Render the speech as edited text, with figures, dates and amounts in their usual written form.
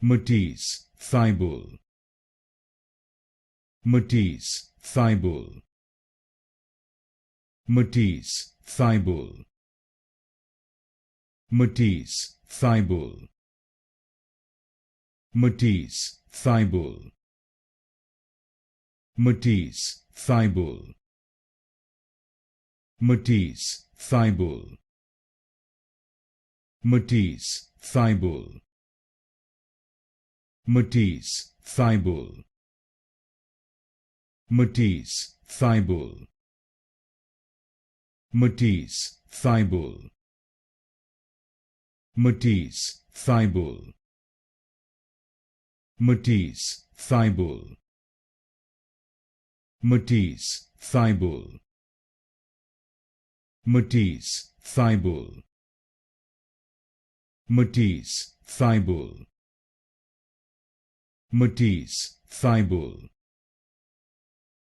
Matisse Thybulle, Matisse Thybulle, Matisse Thybulle, Matisse Thybulle, Matisse Thybulle, Matisse Thybulle, Matisse Thybulle, Matisse Thybulle, Matisse Thybulle, Matisse Thybulle, Matisse Thybulle, Matisse Thybulle, Matisse Thybulle, Matisse Thybulle, Matisse Thybulle, Matisse Thybulle, Matisse Thybulle,